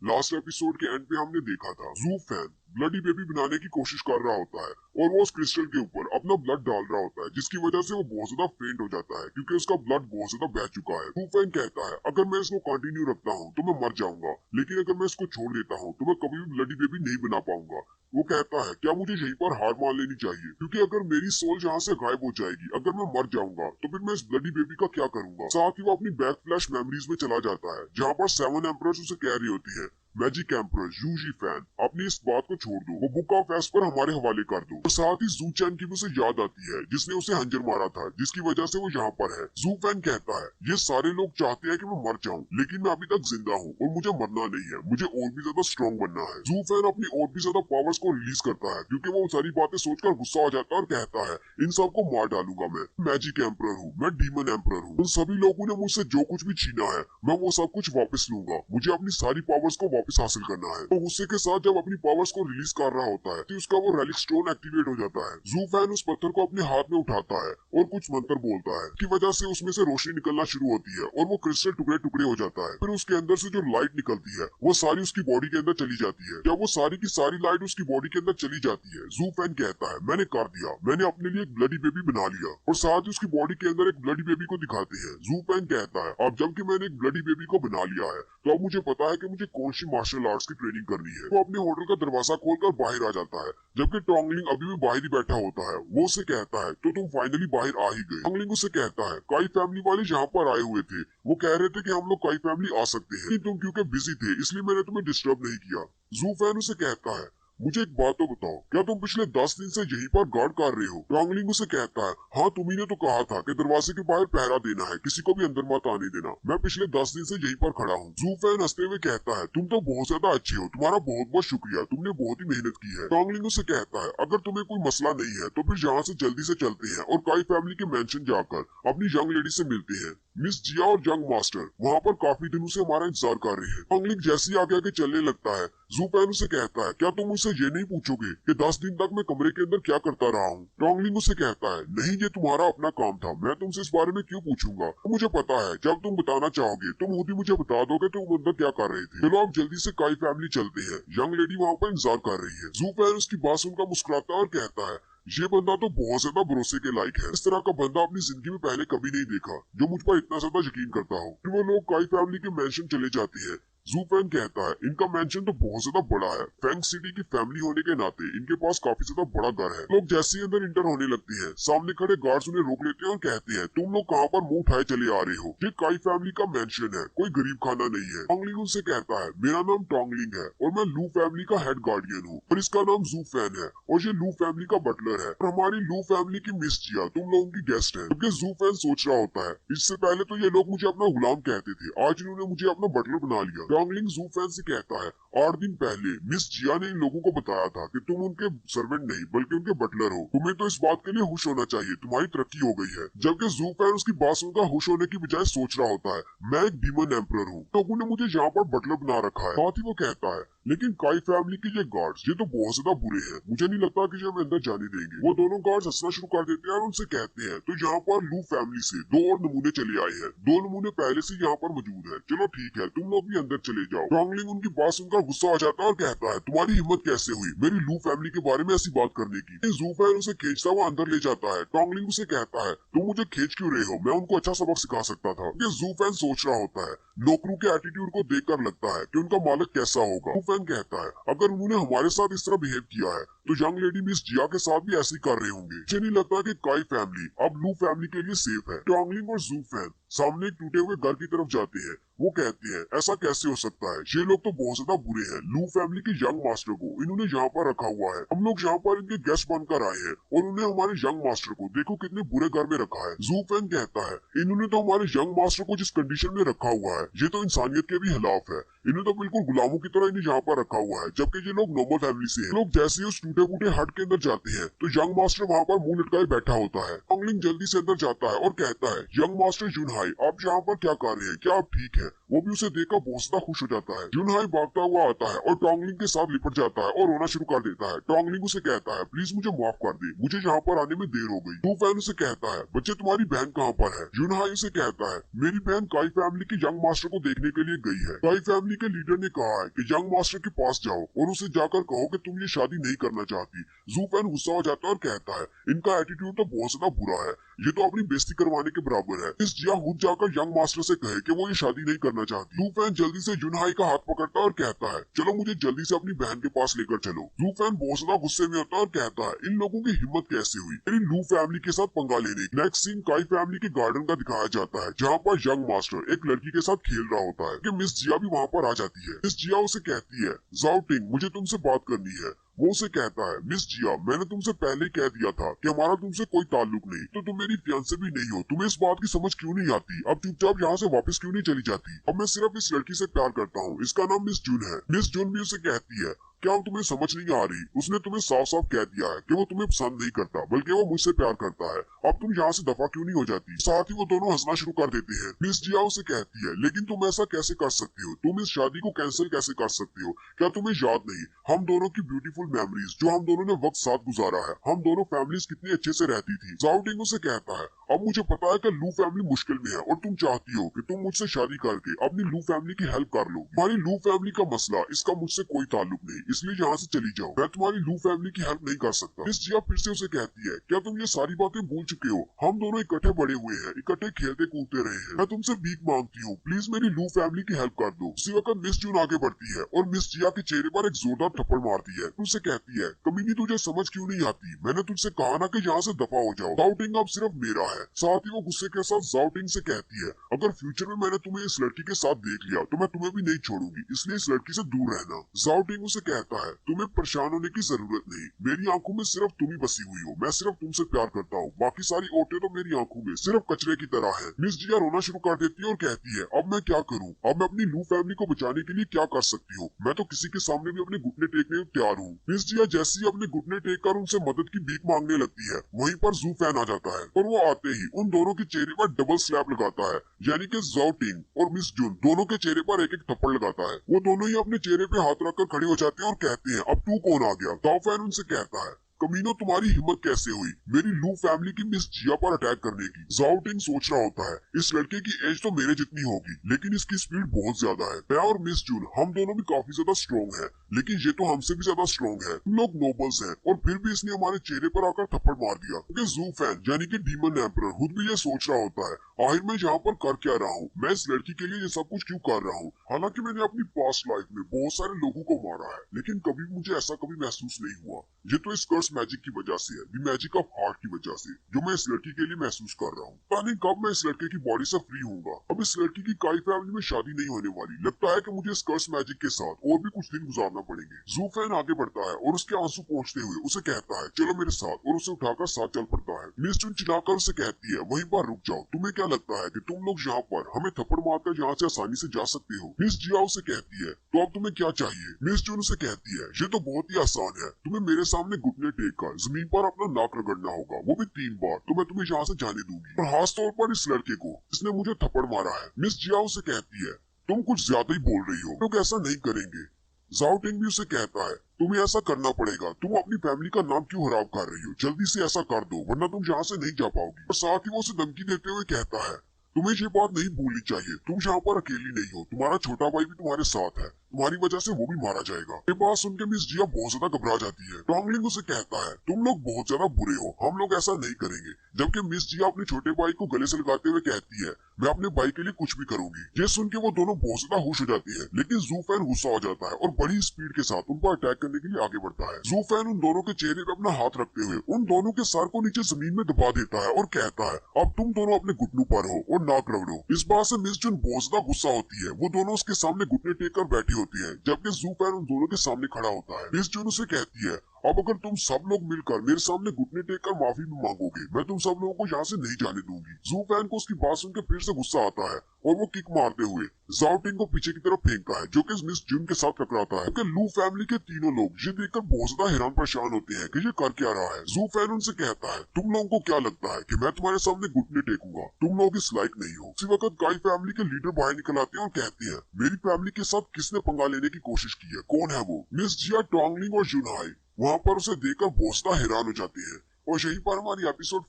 Last episode के and पे हमने देखा था जू फैन ब्लडी बेबी बनाने की कोशिश कर रहा होता है और वो उस क्रिस्टल के ऊपर अपना ब्लड डाल रहा होता है, जिसकी वजह से वो बहुत ज्यादा फेंट हो जाता है क्योंकि उसका ब्लड बहुत ज्यादा बह चुका है। जू फैन कहता है अगर मैं इसको कंटिन्यू रखता हूँ तो मैं मर जाऊंगा, लेकिन अगर मैं इसको छोड़ देता हूँ तो मैं कभी भी ब्लडी बेबी नहीं बना पाऊंगा। वो कहता है क्या मुझे यहीं पर हार मान लेनी चाहिए, क्योंकि अगर मेरी सोल यहाँ से गायब हो जाएगी, अगर मैं मर जाऊंगा तो फिर मैं इस ब्लडी बेबी का क्या करूंगा। साथ ही वो अपनी बैक फ्लैश मेमोरीज में चला जाता है जहाँ पर 7 एम्परर्स उसे कह रही होती है मैजिक एम्परर यूजी फैन अपनी इस बात को छोड़ दो, वो बुक ऑफ एस पर हमारे हवाले कर दो। और साथ ही जू चैन की भी उसे याद आती है जिसने उसे हंजर मारा था, जिसकी वजह से वो यहाँ पर है। जू फैन कहता है ये सारे लोग चाहते हैं कि मैं मर जाऊं, लेकिन मैं अभी तक जिंदा हूँ और मुझे मरना नहीं है, मुझे और भी ज्यादा स्ट्रॉन्ग बनना है। जू फैन अपनी और भी ज्यादा पावर्स को रिलीज करता है क्योंकि वो सारी बातें सोचकर गुस्सा हो जाता है और कहता है इन सबको मार डालूंगा, मैं मैजिक एम्परर हूँ, मैं डीमन एम्परर हूँ। उन सभी लोगों ने मुझसे जो कुछ भी छीना है मैं वो सब कुछ वापस लूंगा, मुझे अपनी सारी पावर्स को वापस हासिल करना है। तो गुस्से के साथ जब अपनी पावर्स को रिलीज कर रहा होता है तो उसका वो रेलिक स्टोन एक्टिवेट हो जाता है। जू फैन उस पत्थर को अपने हाथ में उठाता है और कुछ मंत्र बोलता है, की वजह से उसमें से रोशनी निकलना शुरू होती है और वो क्रिस्टल टुकड़े टुकड़े हो जाता है। फिर उसके अंदर से जो लाइट निकलती है वो सारी उसकी बॉडी के अंदर चली जाती है। जब वो सारी की सारी लाइट उसकी बॉडी के अंदर चली जाती है, जू फैन कहता है मैंने कर दिया, मैंने अपने लिए एक ब्लडी बेबी बना लिया। और साथ ही उसकी बॉडी के अंदर एक ब्लडी बेबी को दिखाते हैं। जू फैन कहता है अब जबकि मैंने एक ब्लडी बेबी को बना लिया है तो अब मुझे पता है कि मुझे कौन सी मार्शल आर्ट्स की ट्रेनिंग करनी है। वो अपने होटल का दरवाजा खोलकर बाहर आ जाता है, जबकि टोंगलिंग अभी भी बाहर ही बैठा होता है। वो उसे कहता है तो तुम फाइनली बाहर आ ही गए। टोंगलिंग उसे कहता है कई फैमिली वाले यहाँ पर आए हुए थे, वो कह रहे थे कि हम लोग कई फैमिली आ सकते हैं, तुम क्योंकि बिजी थे इसलिए मैंने तुम्हें डिस्टर्ब नहीं किया। जू फैन उसे कहता है मुझे एक बात तो बताओ, क्या तुम पिछले 10 दिन से यहीं पर गार्ड कर रहे हो। टोंगलिंग उसे कहता है हाँ तुम्ही ने तो कहा था कि दरवाजे के बाहर पहरा देना है, किसी को भी अंदर मत आने देना, मैं पिछले 10 दिन से यहीं पर खड़ा हूँ। जू फैन हंसते हुए कहता है तुम तो बहुत ज्यादा अच्छे हो, तुम्हारा बहुत बहुत शुक्रिया, तुमने बहुत ही मेहनत की है। टोंगलिंग उसे कहता है अगर तुम्हें कोई मसला नहीं है तो फिर यहाँ से जल्दी से चलते हैं और काई फैमिली के मेंशन जाकर अपनी यंग लेडी से मिलते हैं। मिस जिया और यंग मास्टर वहाँ पर काफी दिनों से हमारा इंतजार कर रहे हैं। टोंगलिंग जैसे ही आगे आगे चलने लगता है, जू फैन उसे कहता है क्या तुम मुझसे ये नहीं पूछोगे कि 10 दिन तक मैं कमरे के अंदर क्या करता रहा हूँ। टोंगलिंग उसे कहता है नहीं ये तुम्हारा अपना काम था, मैं तुमसे इस बारे में क्यों पूछूंगा, तो मुझे पता है जब तुम बताना चाहोगे तुम खुद ही मुझे बता दोगे तुम अंदर क्या कर रहे थे। चलो अब जल्दी से काई फैमिली चलते हैं, यंग लेडी वहाँ पर इंतजार कर रही है। जू फैन उसकी बात सुनकर मुस्कुराता है और कहता है ये बंदा तो बहुत ज्यादा भरोसे के लायक है, इस तरह का बंदा अपनी जिंदगी में पहले कभी नहीं देखा जो मुझ पर इतना ज्यादा यकीन करता हो। फिर वो लोग काई फैमिली के मेंशन चले जाते हैं। जू फैन कहता है इनका मेंशन तो बहुत ज्यादा बड़ा है, फैंग सिटी की फैमिली होने के नाते इनके पास काफी ज्यादा बड़ा घर है। लोग जैसे ही अंदर इंटर होने लगते हैं, सामने खड़े गार्ड्स उन्हें रोक लेते हैं और कहते हैं तुम लोग कहाँ पर मुंह उठाए चले आ रहे हो, ये काई फैमिली का मेंशन है, कोई गरीब खाना नहीं है। टोंगलिंग उनसे कहता है मेरा नाम टोंगलिंग है और मैं लू फैमिली का हेड गार्डियन हूँ और इसका नाम जू फैन है और ये लू फैमिली का बटलर है और हमारी लू फैमिली की मिस जिया तुम लोगों की गेस्ट है। जबकि जू फैन सोच रहा होता है इससे पहले तो ये लोग मुझे अपना गुलाम कहते थे, आज इन्होंने मुझे अपना बटलर बना लिया। टोंगलिंग जू फैन से कहता है 8 दिन पहले मिस जिया ने इन लोगों को बताया था कि तुम उनके सर्वेंट नहीं बल्कि उनके बटलर हो, तुम्हें तो इस बात के लिए खुश होना चाहिए, तुम्हारी तरक्की हो गई है। जबकि जू फैन उसकी बात सुनकर खुश होने की बजाय सोच रहा होता है मैं एक डीमन एम्परर हूँ, लोगों ने मुझे यहाँ पर बटलर बना रखा है। साथ ही वो कहता है लेकिन काई फैमिली के ये गार्ड्स ये तो बहुत ज्यादा बुरे हैं, मुझे नहीं लगता कि ये हमें अंदर जाने देंगे। वो दोनों गार्ड्स हंसना शुरू कर देते हैं और उनसे कहते हैं तो यहाँ पर लू फैमिली से 2 और नमूने चले आए हैं, 2 नमूने पहले से यहाँ पर मौजूद है, चलो ठीक है तुम लोग भी अंदर चले जाओ। टोंगलिंग उनकी बात सुनकर गुस्सा आ जाता है और कहता है तुम्हारी हिम्मत कैसे हुई मेरी लू फैमिली के बारे में ऐसी बात करने की। जू फैन उसे खींचता हुआ अंदर ले जाता है। टोंगलिंग उसे कहता है तुम मुझे खींच क्यों रहे हो, मैं उनको अच्छा सबक सिखा सकता था। जू फैन सोच रहा होता है नौकरों के एटीट्यूड को देखकर लगता है कि उनका मालिक कैसा होगा। जू फैन कहता है अगर उन्होंने हमारे साथ इस तरह बिहेव किया है तो यंग लेडी मिस जिया के साथ भी ऐसे ही कर रहे होंगे। मुझे नहीं लगता कि काई फैमिली अब लू फैमिली के लिए सेफ है। टोंगलिंग और जू फैन सामने एक टूटे हुए घर की तरफ जाते हैं। वो कहते हैं ऐसा कैसे हो सकता है, ये लोग तो बहुत ज्यादा बुरे हैं, लू फैमिली के यंग मास्टर को इन्होंने यहाँ पर रखा हुआ है, हम लोग यहाँ पर इनके गेस्ट बनकर आए हैं और उन्हें हमारे यंग मास्टर को देखो कितने बुरे घर में रखा है। जू फैन कहता है इन्होंने तो हमारे यंग मास्टर को जिस कंडीशन में रखा हुआ है ये तो इंसानियत के भी खिलाफ है, इन्हें तो बिल्कुल गुलामों की तरह इन्हें यहाँ पर रखा हुआ है, जबकि ये लोग नॉर्मल फैमिली से हैं। लोग जैसे ही उस टूटे फूटे हट के अंदर जाते हैं तो यंग मास्टर वहाँ पर मुंह लटकाए बैठा होता है। टोंगलिंग जल्दी से अंदर जाता है और कहता है यंग मास्टर जुनहाई आप यहाँ पर क्या कर रहे हैं, क्या आप ठीक है। वो भी उसे देखकर बहुत ज्यादा खुश हो जाता है। जुनहाई भागता हुआ आता है और टोंगलिंग के साथ लिपट जाता है और रोना शुरू कर देता है। टोंगलिंग उसे कहता है, प्लीज मुझे माफ कर दे, मुझे यहाँ पर आने में देर हो गई। जूफैन उसे कहता है, बच्चे तुम्हारी बहन कहाँ पर है? जुनहाई उसे कहता है, मेरी बहन काई फैमिली के यंग मास्टर को देखने के लिए गई है। काई फैमिली के लीडर ने कहा है कि यंग मास्टर के पास जाओ और उसे जाकर कहो कि तुम ये शादी नहीं करना चाहती। जूफैन गुस्सा हो जाता है और कहता है, इनका एटीट्यूड तो बहुत ज्यादा बुरा है, ये तो अपनी बेइज्जती करवाने के बराबर है। इस जिया खुद जाकर यंग मास्टर से कहे कि वो ये शादी नहीं करना चाहती। जूफैन जल्दी से जुनहाई का हाथ पकड़ता है और कहता है, चलो मुझे जल्दी से अपनी बहन के पास लेकर चलो। जूफैन बहुत ज्यादा गुस्से में होता है और कहता है, इन लोगों की हिम्मत कैसे हुई मेरी लू फैमिली के साथ पंगा लेने की। नेक्स्ट सीन काई फैमिली के गार्डन का दिखाया जाता है, जहाँ पर यंग मास्टर एक लड़की के साथ खेल रहा होता है कि मिस जिया भी वहाँ पर आ जाती है। मिस जिया उसे कहती है, जाओ टिंग, मुझे तुमसे बात करनी है। वो उसे कहता है, मिस जिया, मैंने तुमसे पहले ही कह दिया था कि हमारा तुमसे कोई ताल्लुक नहीं, तो तुम मेरी फियांसे भी नहीं हो, तुम्हें इस बात की समझ क्यों नहीं आती? अब चुपचाप यहाँ से वापस क्यों नहीं चली जाती? अब मैं सिर्फ इस लड़की से प्यार करता हूँ, इसका नाम मिस जून है। मिस जून भी उसे कहती है, क्या तुम्हें समझ नहीं आ रही? उसने तुम्हें साफ साफ कह दिया है कि वो तुम्हें पसंद नहीं करता, बल्कि वो मुझसे प्यार करता है। अब तुम यहाँ से दफा क्यों नहीं हो जाती? साथ ही वो दोनों हंसना शुरू कर देते हैं। मिस जिया उसे कहती है, लेकिन तुम ऐसा कैसे कर सकती हो? तुम इस शादी को कैंसिल कैसे कर सकती हो? क्या तुम्हें याद नहीं हम दोनों की ब्यूटीफुल मेमोरीज, जो हम दोनों ने वक्त साथ गुजारा है, हम दोनों फैमिलीज कितनी अच्छे से रहती थी। जाओटिंग उसे कहता है, अब मुझे पता है कि लू फैमिली मुश्किल में है और तुम चाहती हो कि तुम मुझसे शादी करके अपनी लू फैमिली की हेल्प कर लो। तुम्हारी लू फैमिली का मसला, इसका मुझसे कोई ताल्लुक नहीं, इसलिए यहाँ से चली जाओ, मैं तुम्हारी लू फैमिली की हेल्प नहीं कर सकता। मिस जिया फिर से उसे कहती है, क्या तुम ये सारी बातें भूल चुके हो? हम दोनों इकट्ठे बड़े हुए हैं, इकट्ठे खेलते कूदते रहे हैं, मैं तुमसे भीख मांगती हूँ, प्लीज मेरी लू फैमिली की हेल्प कर दो। उसी वक्त मिस जून आगे बढ़ती है और मिस जिया के चेहरे पर एक जोरदार थप्पड़ मारती है। उसे कहती है, कमीनी तुझे समझ क्यों नहीं आती? मैंने तुझसे कहा ना कि यहाँ से दफा हो जाओ, जाओटिंग अब सिर्फ मेरा है। साथ ही वो गुस्से के साथ जाओटिंग से कहती है, अगर फ्यूचर में मैंने तुम्हें इस लड़की के साथ देख लिया तो मैं तुम्हें भी नहीं छोड़ूंगी, इसलिए इस लड़की से दूर रहना। जाओटिंग उसे कहता है, तुम्हें परेशान होने की जरूरत नहीं, मेरी आंखों में सिर्फ तुम ही बसी हुई हो, मैं सिर्फ तुमसे प्यार करता हूँ, बाकी सारी औरतें तो मेरी आंखों में सिर्फ कचरे की तरह है। मिस जिया रोना शुरू कर देती है और कहती है, अब मैं क्या करूँ? अब मैं अपनी लू फैमिली को बचाने के लिए क्या कर सकती हूँ? मैं तो किसी के सामने भी अपने घुटने टेकने को तैयार हूँ। मिस जिया जैसे ही अपने घुटने टेक कर उनसे मदद की भीख मांगने लगती है, वहीं पर जू फैन आ जाता है और वो आते ही उन दोनों के चेहरे पर डबल स्लैप लगाता है, यानी कि जाओटिंग और मिस जून दोनों के चेहरे पर एक एक थप्पड़ लगाता है। वो दोनों ही अपने चेहरे पे हाथ रखकर खड़े हो जाते हैं और कहते हैं, अब तू कौन आ गया? जाओ फैन उनसे कहता है, कमीनो तुम्हारी हिम्मत कैसे हुई मेरी लू फैमिली की मिस जिया पर अटैक करने की? जाओटिंग सोच रहा होता है, इस लड़के की एज तो मेरे जितनी होगी, लेकिन इसकी स्पीड बहुत ज्यादा है। मैं और मिस जून हम दोनों भी काफी ज्यादा स्ट्रॉन्ग हैं, लेकिन ये तो हमसे भी ज्यादा स्ट्रॉन्ग है। हम लोग नोबल्स हैं और फिर भी इसने हमारे चेहरे पर आकर थप्पड़ मार दिया। क्योंकि जू फैन यानी कि डीमन एम्परर खुद भी ये सोच रहा होता है, आखिर मैं यहाँ पर कर क्या रहा हूँ? मैं इस लड़की के लिए ये सब कुछ क्यों कर रहा हूँ? हालांकि मैंने अपनी पास्ट लाइफ में बहुत सारे लोगों को मारा है, लेकिन कभी मुझे ऐसा कभी महसूस नहीं हुआ। ये तो इस कर्स मैजिक की वजह से है, द मैजिक ऑफ हार्ट की वजह से, जो मैं इस लड़की के लिए महसूस कर रहा हूँ। पता नहीं कब मैं इस लड़के की बॉडी से फ्री होऊंगा। अब इस लड़की की काई फैमिली में शादी नहीं होने वाली। लगता है कि मुझे इस कर्स मैजिक के साथ और भी कुछ दिन गुजारना पड़ेंगे। जू फैन आगे बढ़ता है और उसके आंसू पहुंचते हुए उसे कहता है, चलो मेरे साथ, और उसे उठाकर साथ चल पड़ता है। मिस जून चिल्लाकर उसे कहती है, वहीं पर रुक जाओ, तुम्हें क्या लगता है कि तुम लोग यहाँ पर हमें थप्पड़ मारकर यहाँ से आसानी से जा सकते हो? मिस जिया उसे कहती है, तो अब तुम्हें क्या चाहिए? मिस जून उसे कहती है, ये तो बहुत ही आसान है, तुम्हें मेरे सामने घुटने टेक कर जमीन पर अपना नाक रगड़ना होगा, वो भी 3 बार, तो मैं तुम्हें यहाँ से जाने दूंगी, और खास तौर पर इस लड़के को जिसने मुझे थप्पड़ मारा है। मिस जिया उसे कहती है, तुम कुछ ज्यादा ही बोल रही हो, लोग ऐसा नहीं करेंगे। जाओटिंग भी उसे कहता है, तुम्हें ऐसा करना पड़ेगा, तुम अपनी फैमिली का नाम क्यों खराब कर रही हो? जल्दी से ऐसा कर दो, वरना तुम यहाँ से नहीं जा पाओगी। और साथ ही वो उसे धमकी देते हुए कहता है, तुम्हें ये बात नहीं भूलनी चाहिए, तुम यहाँ पर अकेली नहीं हो, तुम्हारा छोटा भाई भी तुम्हारे साथ है, तुम्हारी वजह से वो भी मारा जाएगा। ये बात सुनकर मिस जिया बहुत ज्यादा घबरा जाती है। टोंगलिंग उसे कहता है, तुम लोग बहुत ज्यादा बुरे हो, हम लोग ऐसा नहीं करेंगे। जबकि मिस जिया अपने छोटे भाई को गले से लगाते हुए कहती है, मैं अपने भाई के लिए कुछ भी करूंगी। ये सुन के वो दोनों बहुत ज्यादा खुश हो जाती है, लेकिन जू फैन गुस्सा हो जाता है और बड़ी स्पीड के साथ उन पर अटैक करने के लिए आगे बढ़ता है। जू फैन उन दोनों के चेहरे पर अपना हाथ रखते हुए उन दोनों के सर को नीचे जमीन में दबा देता है और कहता है, अब तुम दोनों अपने घुटनों पर हो और नाक रगड़ो। इस बात से मिस जून बहुत ज्यादा गुस्सा होती है। वो दोनों उसके सामने घुटने टेक कर बैठी होती है, जबकि जू फैन उन दोनों के सामने खड़ा होता है। मिस जून उसे कहती है, अब अगर तुम सब लोग मिलकर मेरे सामने घुटने टेक कर माफी भी मांगोगे, मैं तुम सब लोगों को यहाँ से नहीं जाने दूंगी। जू फैन को उसकी बात सुनकर फिर से गुस्सा आता है और वो किक मारते हुए जाओ टिंग को पीछे की तरफ फेंकता है, जो कि मिस जून के साथ टकराता है। क्योंकि लू फैमिली के तीनों लोग ये देखकर बहुत ज्यादा हैरान परेशान होते हैं कि ये कर क्या रहा है। जू फैन उनसे कहता है, तुम लोगों को क्या लगता है कि मैं तुम्हारे सामने घुटने टेकूंगा? तुम लोग इस लायक नहीं हो। उसी वक्त गाय फैमिली के लीडर बाहर निकल आते हैं और कहते हैं, मेरी फैमिली के साथ किसने पंगा लेने की कोशिश की है? कौन है वो? मिस जिया, टोंगलिंग और यूनहाई वहाँ पर उसे देखकर बहुत ज्यादा हैरान हो जाते हैं। और यहीं पर हमारी एपिसोड